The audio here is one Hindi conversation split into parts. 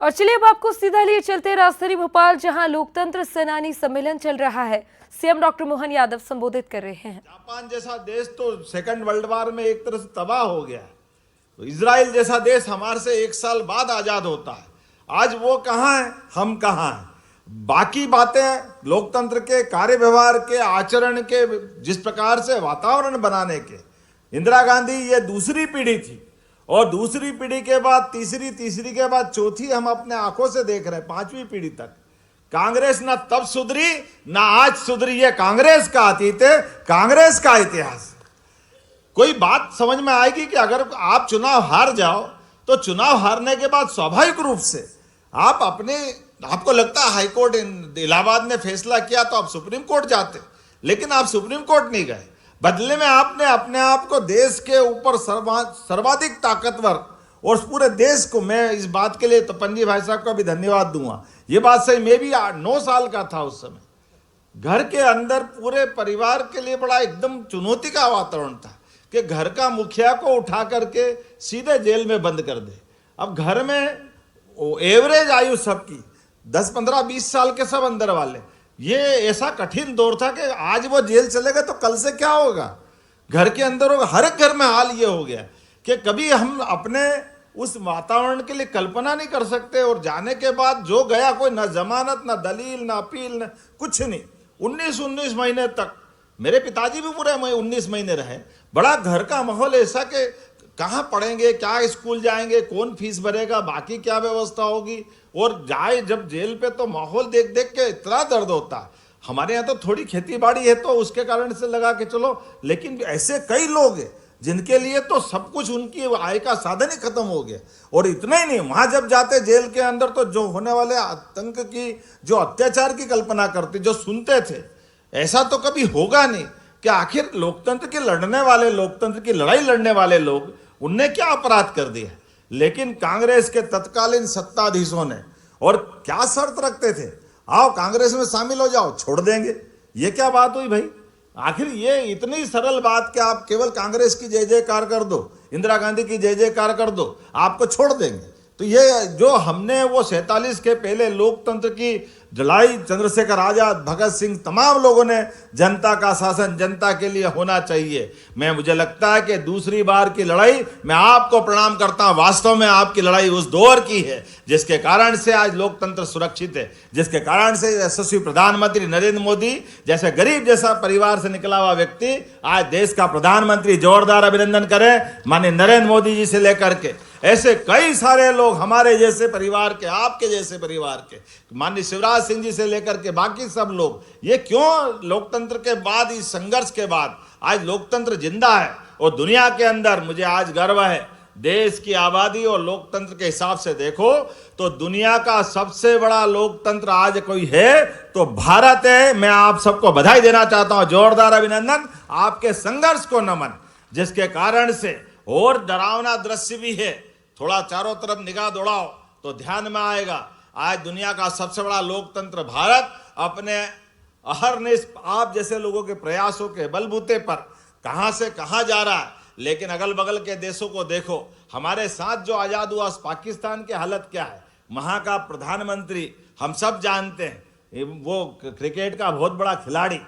और चलिए अब आपको सीधा लिए चलते राजधानी भोपाल, जहां लोकतंत्र सेनानी सम्मेलन चल रहा है। सीएम डॉक्टर मोहन यादव संबोधित कर रहे हैं। जापान जैसा देश तो सेकंड वर्ल्ड वॉर में एक तरह से तबाह हो गया है। तो इजराइल जैसा देश हमारे से 1 साल बाद आजाद होता है। आज वो कहाँ है, हम कहाँ हैं। बाकी बातें लोकतंत्र के कार्य व्यवहार के आचरण के जिस प्रकार से वातावरण बनाने के, इंदिरा गांधी ये दूसरी पीढ़ी थी और दूसरी पीढ़ी के बाद तीसरी, तीसरी के बाद चौथी हम अपने आंखों से देख रहे हैं, 5वीं पीढ़ी तक। कांग्रेस ना तब सुधरी ना आज सुधरी। ये कांग्रेस का अतीत है, कांग्रेस का इतिहास। कोई बात समझ में आएगी कि अगर आप चुनाव हार जाओ तो चुनाव हारने के बाद स्वाभाविक रूप से आपको लगता है हाईकोर्ट इलाहाबाद ने फैसला किया तो आप सुप्रीम कोर्ट जाते, लेकिन आप सुप्रीम कोर्ट नहीं गए। बदले में आपने अपने आप को देश के ऊपर सर्वाधिक ताकतवर, और पूरे देश को, मैं इस बात के लिए तपन जी भाई साहब का भी धन्यवाद दूंगा। ये बात सही, मैं भी 9 साल का था उस समय। घर के अंदर पूरे परिवार के लिए बड़ा एकदम चुनौती का वातावरण था कि घर का मुखिया को उठा करके सीधे जेल में बंद कर दे। अब घर में एवरेज आयु सबकी 10, 15, 20 साल के सब अंदर वाले, ये ऐसा कठिन दौर था कि आज वो जेल चले गए तो कल से क्या होगा, घर के अंदर होगा। हर एक घर में हाल ये हो गया कि कभी हम अपने उस वातावरण के लिए कल्पना नहीं कर सकते। और जाने के बाद जो गया, कोई ना जमानत, ना दलील, ना अपील, ना कुछ नहीं। 19 महीने तक, मेरे पिताजी भी पूरे 19 महीने रहे। बड़ा घर का माहौल ऐसा कि कहाँ पढ़ेंगे, क्या स्कूल जाएंगे, कौन फीस भरेगा, बाकी क्या व्यवस्था होगी। और जाए जब जेल पे तो माहौल देख देख के इतना दर्द होता। हमारे यहाँ तो थोड़ी खेती बाड़ी है तो उसके कारण से लगा के चलो, लेकिन ऐसे कई लोग हैं जिनके लिए तो सब कुछ, उनकी आय का साधन ही खत्म हो गया। और इतना ही नहीं, वहां जब जाते जेल के अंदर तो जो होने वाले आतंक की, जो अत्याचार की कल्पना करते, जो सुनते थे, ऐसा तो कभी होगा नहीं कि आखिर लोकतंत्र के लड़ने वाले, लोकतंत्र की लड़ाई लड़ने वाले लोग, उनने क्या अपराध कर दिया। लेकिन कांग्रेस के तत्कालीन सत्ताधीशों ने, और क्या शर्त रखते थे, आओ कांग्रेस में शामिल हो जाओ, छोड़ देंगे। ये क्या बात हुई भाई। आखिर ये इतनी सरल बात कि आप केवल कांग्रेस की जय जयकार कर दो, इंदिरा गांधी की जय जयकार कर दो, आपको छोड़ देंगे। तो ये जो हमने वो 47 के पहले लोकतंत्र की लड़ाई, चंद्रशेखर आजाद, भगत सिंह, तमाम लोगों ने जनता का शासन जनता के लिए होना चाहिए। मुझे लगता है कि दूसरी बार की लड़ाई, मैं आपको प्रणाम करता हूं। वास्तव में आपकी लड़ाई उस दौर की है जिसके कारण से आज लोकतंत्र सुरक्षित है, जिसके कारण से यशस्वी प्रधानमंत्री नरेंद्र मोदी जैसे गरीब जैसा परिवार से निकला हुआ व्यक्ति आज देश का प्रधानमंत्री। जोरदार अभिनंदन करें माननीय नरेंद्र मोदी जी से लेकर के ऐसे कई सारे लोग हमारे जैसे परिवार के, आपके जैसे परिवार के, माननीय शिवराज सिंह जी से लेकर के बाकी सब लोग। ये क्यों लोकतंत्र के बाद, इस संघर्ष के बाद आज लोकतंत्र जिंदा है। और दुनिया के अंदर मुझे आज गर्व है, देश की आबादी और लोकतंत्र के हिसाब से देखो तो दुनिया का सबसे बड़ा लोकतंत्र आज कोई है तो भारत है। मैं आप सबको बधाई देना चाहता हूं, जोरदार अभिनंदन, आपके संघर्ष को नमन, जिसके कारण से। और डरावना दृश्य भी है, थोड़ा चारों तरफ निगाह दौड़ाओ तो ध्यान में आएगा। आज दुनिया का सबसे बड़ा लोकतंत्र भारत अपने अहरनिश आप जैसे लोगों के प्रयासों के बलबूते पर कहां से कहां जा रहा है। लेकिन अगल बगल के देशों को देखो, हमारे साथ जो आजाद हुआ पाकिस्तान की हालत क्या है। वहां का प्रधानमंत्री हम सब जानते हैं, वो क्रिकेट का बहुत बड़ा खिलाड़ी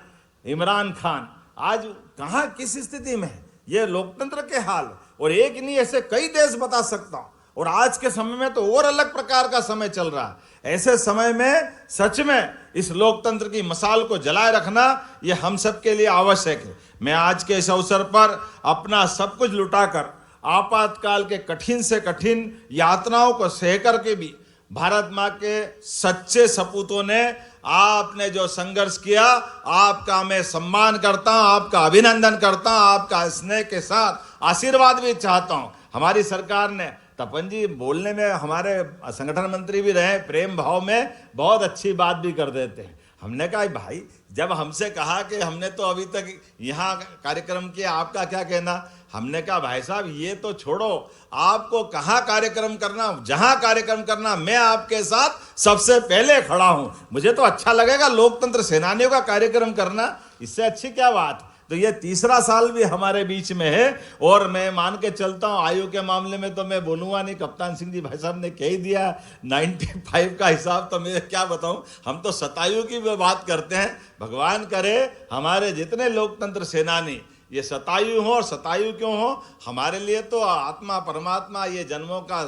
इमरान खान, आज कहां किस स्थिति में है। ये लोकतंत्र के हाल। और एक नहीं, ऐसे कई देश बता सकता हूं। और आज के समय में तो और अलग प्रकार का समय चल रहा है। ऐसे समय में सच में इस लोकतंत्र की मसाल को जलाए रखना ये हम सब के लिए आवश्यक है। मैं आज के इस अवसर पर अपना सब कुछ लुटाकर आपातकाल के कठिन से कठिन यातनाओं को सह करके भी भारत माँ के सच्चे सपूतों ने आपने जो संघर्ष किया, आपका मैं सम्मान करता हूं, आपका अभिनंदन करता हूं, आपका स्नेह के साथ आशीर्वाद भी चाहता हूं। हमारी सरकार ने, तपन जी बोलने में हमारे संगठन मंत्री भी रहे, प्रेम भाव में बहुत अच्छी बात भी कर देते हैं। हमने कहा भाई, जब हमसे कहा कि हमने तो अभी तक यहाँ कार्यक्रम किया, आपका क्या कहना। हमने कहा भाई साहब ये तो छोड़ो, आपको कहाँ कार्यक्रम करना, जहाँ कार्यक्रम करना मैं आपके साथ सबसे पहले खड़ा हूँ। मुझे तो अच्छा लगेगा लोकतंत्र सेनानियों का कार्यक्रम करना, इससे अच्छी क्या बात। तो ये तीसरा साल भी हमारे बीच में है। और मैं मान के चलता हूं आयु के मामले में तो मैं बोलूंगा नहीं, कप्तान सिंह जी भाई साहब ने कह ही दिया 95 का हिसाब, तो मैं क्या बताऊं। हम तो शतायु की बात करते हैं। भगवान करे हमारे जितने लोकतंत्र सेनानी ये शतायु हो, और शतायु क्यों हो, हमारे लिए तो आत्मा परमात्मा ये जन्मों का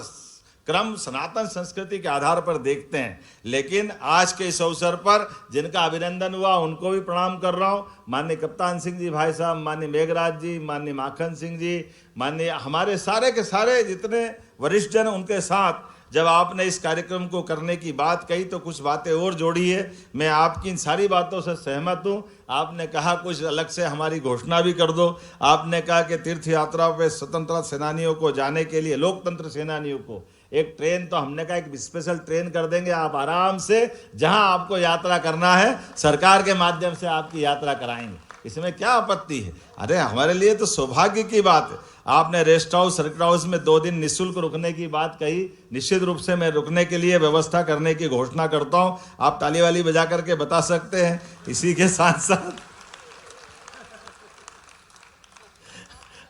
क्रम सनातन संस्कृति के आधार पर देखते हैं। लेकिन आज के इस अवसर पर जिनका अभिनंदन हुआ उनको भी प्रणाम कर रहा हूँ। माननीय कप्तान सिंह जी भाई साहब, माननीय मेघराज जी, माननीय माखन सिंह जी, माननीय हमारे सारे के सारे जितने वरिष्ठ जन, उनके साथ जब आपने इस कार्यक्रम को करने की बात कही तो कुछ बातें और जोड़ी है। मैं आपकी इन सारी बातों से सहमत हूँ। आपने कहा कुछ अलग से हमारी घोषणा भी कर दो। आपने कहा कि तीर्थ यात्रा पे स्वतंत्रता सेनानियों को जाने के लिए, लोकतंत्र सेनानियों को एक ट्रेन, तो हमने कहा एक स्पेशल ट्रेन कर देंगे। आप आराम से जहां आपको यात्रा करना है सरकार के माध्यम से आपकी यात्रा कराएंगे, इसमें क्या आपत्ति है। अरे हमारे लिए तो सौभाग्य की बात है। आपने रेस्ट हाउस, सर्किट हाउस में 2 दिन निःशुल्क रुकने की बात कही। निश्चित रूप से मैं रुकने के लिए व्यवस्था करने की घोषणा करता हूं। आप ताली वाली बजा करके बता सकते हैं। इसी के साथ साथ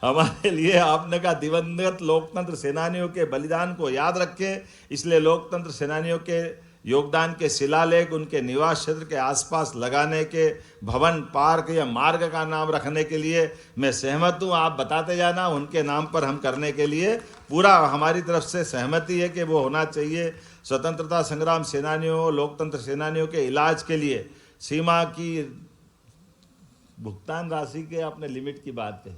हमारे लिए आपने कहा दिवंगत लोकतंत्र सेनानियों के बलिदान को याद रखें, इसलिए लोकतंत्र सेनानियों के योगदान के शिलालेख उनके निवास क्षेत्र के आसपास लगाने के भवन, पार्क या मार्ग का नाम रखने के लिए मैं सहमत हूँ। आप बताते जाना, उनके नाम पर हम करने के लिए पूरा हमारी तरफ से सहमति है कि वो होना चाहिए। स्वतंत्रता संग्राम सेनानियों, लोकतंत्र सेनानियों के इलाज के लिए सीमा की भुगतान राशि के आपने लिमिट की बात कही,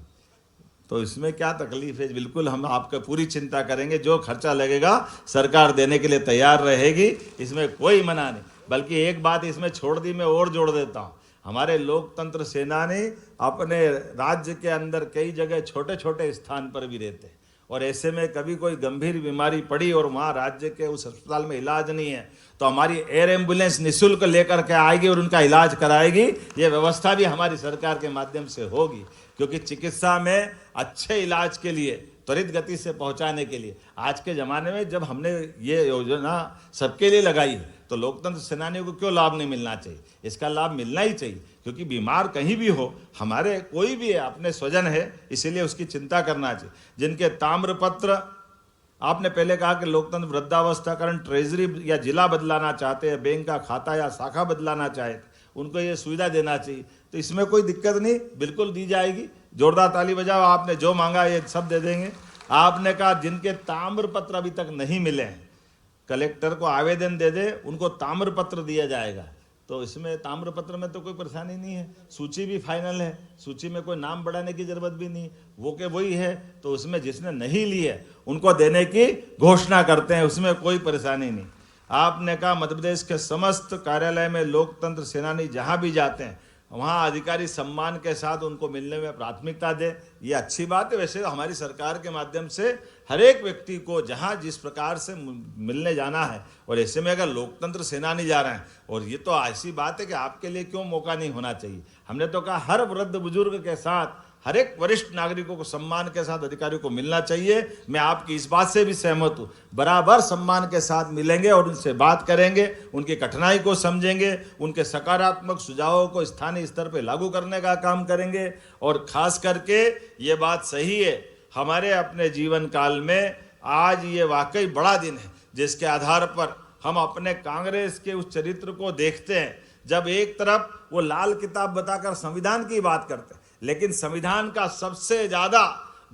तो इसमें क्या तकलीफ है। बिल्कुल हम आपका पूरी चिंता करेंगे, जो खर्चा लगेगा सरकार देने के लिए तैयार रहेगी, इसमें कोई मना नहीं। बल्कि एक बात इसमें छोड़ दी, मैं और जोड़ देता हूँ। हमारे लोकतंत्र सेनानी अपने राज्य के अंदर कई जगह छोटे छोटे स्थान पर भी रहते हैं, और ऐसे में कभी कोई गंभीर बीमारी पड़ी और वहाँ राज्य के उस अस्पताल में इलाज नहीं है तो हमारी एयर एम्बुलेंस निःशुल्क लेकर के आएगी और उनका इलाज कराएगी। ये व्यवस्था भी हमारी सरकार के माध्यम से होगी, क्योंकि चिकित्सा में अच्छे इलाज के लिए, त्वरित गति से पहुंचाने के लिए आज के ज़माने में जब हमने ये योजना सबके लिए लगाई है तो लोकतंत्र सेनानियों को क्यों लाभ नहीं मिलना चाहिए। इसका लाभ मिलना ही चाहिए, क्योंकि बीमार कहीं भी हो, हमारे कोई भी है, अपने स्वजन है, इसीलिए उसकी चिंता करना चाहिए। जिनके ताम्रपत्र, आपने पहले कहा कि लोकतंत्र वृद्धावस्था कारण ट्रेजरी या जिला बदलाना चाहते हैं, बैंक का खाता या शाखा बदलाना चाहते, उनको ये सुविधा देना चाहिए। तो इसमें कोई दिक्कत नहीं, बिल्कुल दी जाएगी। जोरदार ताली बजाओ। आपने जो मांगा ये सब दे देंगे। आपने कहा जिनके ताम्रपत्र अभी तक नहीं मिले हैं, कलेक्टर को आवेदन दे दे, उनको ताम्रपत्र दिया जाएगा। तो इसमें ताम्रपत्र में तो कोई परेशानी नहीं है, सूची भी फाइनल है, सूची में कोई नाम बढ़ाने की जरूरत भी नहीं, वो के वही है। तो उसमें जिसने नहीं ली है उनको देने की घोषणा करते हैं, उसमें कोई परेशानी नहीं। आपने कहा मध्य प्रदेश के समस्त कार्यालय में लोकतंत्र सेनानी जहां भी जाते हैं वहाँ अधिकारी सम्मान के साथ उनको मिलने में प्राथमिकता दे। ये अच्छी बात है। वैसे हमारी सरकार के माध्यम से हर एक व्यक्ति को जहाँ जिस प्रकार से मिलने जाना है, और ऐसे में अगर लोकतंत्र सेनानी जा रहे हैं, और ये तो ऐसी बात है कि आपके लिए क्यों मौका नहीं होना चाहिए। हमने तो कहा हर वृद्ध बुजुर्ग के साथ हर एक वरिष्ठ नागरिकों को सम्मान के साथ अधिकारियों को मिलना चाहिए। मैं आपकी इस बात से भी सहमत हूँ, बराबर सम्मान के साथ मिलेंगे और उनसे बात करेंगे, उनकी कठिनाई को समझेंगे, उनके सकारात्मक सुझावों को स्थानीय स्तर पर लागू करने का काम करेंगे। और खास करके ये बात सही है, हमारे अपने जीवन काल में आज ये वाकई बड़ा दिन है जिसके आधार पर हम अपने कांग्रेस के उस चरित्र को देखते हैं, जब एक तरफ वो लाल किताब बताकर संविधान की बात करते हैं, लेकिन संविधान का सबसे ज्यादा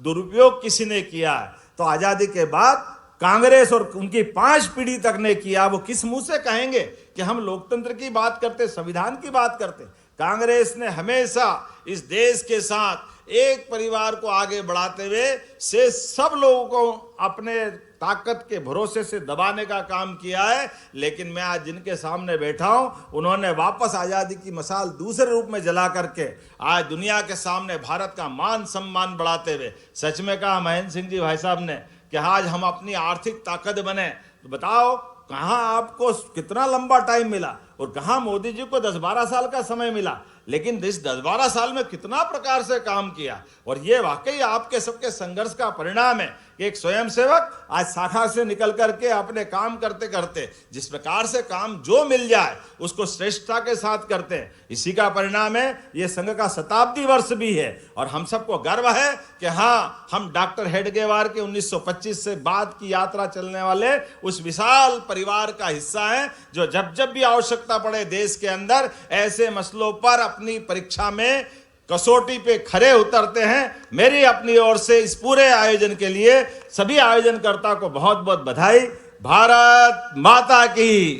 दुरुपयोग किसी ने किया है तो आजादी के बाद कांग्रेस, और उनकी 5 पीढ़ी तक ने किया। वो किस मुंह से कहेंगे कि हम लोकतंत्र की बात करते, संविधान की बात करते। कांग्रेस ने हमेशा इस देश के साथ एक परिवार को आगे बढ़ाते हुए से सब लोगों को अपने ताकत के भरोसे से दबाने का काम किया है। लेकिन मैं आज जिनके सामने बैठा हूं, उन्होंने वापस आजादी की मशाल दूसरे रूप में जला करके आज दुनिया के सामने भारत का मान सम्मान बढ़ाते हुए, सच में कहा महेंद्र सिंह जी भाई साहब ने कि आज हम अपनी आर्थिक ताकत बने। तो बताओ कहाँ आपको कितना लंबा टाइम मिला, और कहाँ मोदी जी को 10-12 साल का समय मिला, लेकिन इस 10-12 साल में कितना प्रकार से काम किया। और ये वाकई आपके सबके संघर्ष का परिणाम है कि एक स्वयंसेवक आज शाखा से निकल करके अपने काम करते करते जिस प्रकार से काम जो मिल जाए उसको श्रेष्ठता के साथ करते हैं, इसी का परिणाम है। ये संघ का शताब्दी वर्ष भी है और हम सबको गर्व है कि हाँ, हम डॉक्टर हेडगेवार के 1925 से बाद की यात्रा चलने वाले उस विशाल परिवार का हिस्सा हैं, जो जब जब भी आवश्यकता पड़े देश के अंदर ऐसे मसलों पर अपनी परीक्षा में कसौटी पे खरे उतरते हैं। मेरी अपनी ओर से इस पूरे आयोजन के लिए सभी आयोजनकर्ता को बहुत बहुत बधाई। भारत माता की,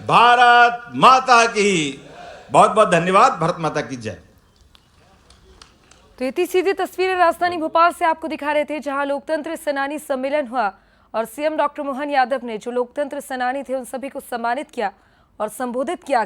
भारत माता की, बहुत बहुत धन्यवाद। भारत माता की जय। तो इतनी सीधी तस्वीरें राजधानी भोपाल से आपको दिखा रहे थे, जहां लोकतंत्र सेनानी सम्मेलन हुआ और सीएम डॉक्टर मोहन यादव ने जो लोकतंत्र सेनानी थे उन सभी को सम्मानित किया और संबोधित किया।